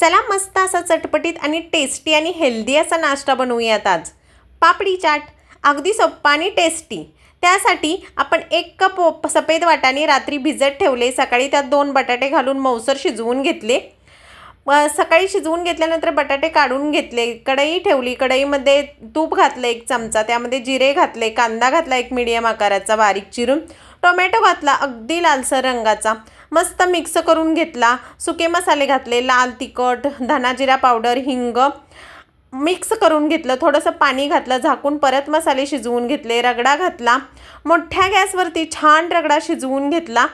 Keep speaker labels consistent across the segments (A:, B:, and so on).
A: चला मस्त असा चटपटीत आणि टेस्टी आणि हेल्दी असा नाश्ता बनवूयात आज। पापडी चाट अगदी सोप्पा आणि टेस्टी। त्यासाठी आपण 1 कप सफेद वाटाणे रात्री भिजत ठेवले, सकाळी त्यात 2 बटाटे घालून मऊसर शिजवून घेतले। सकाळी शिजवून घेतल्यानंतर बटाटे काढून घेतले, कढई ठेवली, कढईमध्ये तूप घातले 1 चमचा, त्यामध्ये जिरे घातले, कांदा घातला 1 मीडियम आकाराचा बारीक चिरून, टोमॅटो घातला अगदी लालसर रंगाचा, मस्त मिक्स करून घेतला। सुके मसाले घातले, लाल तिखट, धना जिरा पावडर, हिंग मिक्स करून घेतलं, थोडंसं पाणी घातलं, झाकून परत मसाले शिजवून घेतले, रगडा घातला, मोठ्या गॅसवरती छान रगडा शिजवून घेतला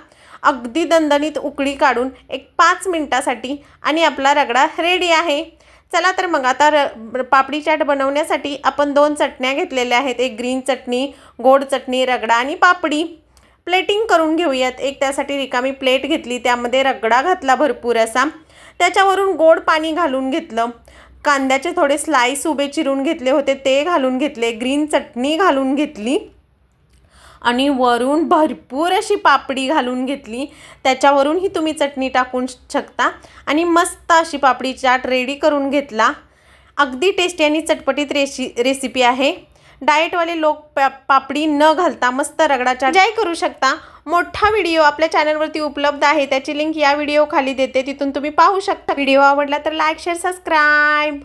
A: अगदी दणदणीत उकळी काढून 5 मिनिटासाठी, आणि आपला रगडा रेडी आहे। चला तर मग आता पापडी चाट बनवण्यासाठी आपण 2 चटण्या घेतलेल्या आहेत, एक ग्रीन चटणी, गोड चटणी, रगडा आणि पापडी। प्लेटिंग करून घेऊयात। एक त्यासाठी रिकामी प्लेट घेतली, त्यामध्ये रगडा घातला भरपूर असा, त्याच्यावरून गोड पाणी घालून घेतलं, कांद्याचे थोडे स्लाइस उभे चिरून घेतले होते ते घालून घेतले, ग्रीन चटणी घालून घेतली आणि वरून भरपूर अशी पापडी घालून घेतली, त्याच्यावरूनही तुम्ही चटणी टाकून शकता, आणि मस्त अशी पापडी चाट रेडी करून घेतला। अगदी टेस्टी आणि चटपटीत रेसिपी आहे। डाएटवाले लोक पापडी न घालता मस्त रगडा चाट एन्जॉय करू शकता। मोठा व्हिडिओ आपल्या चॅनलवरती उपलब्ध आहे, त्याची लिंक या व्हिडिओ खाली देते, तिथून तुम्ही पाहू शकता। व्हिडिओ आवडला तर लाईक, शेअर, सबस्क्राईब।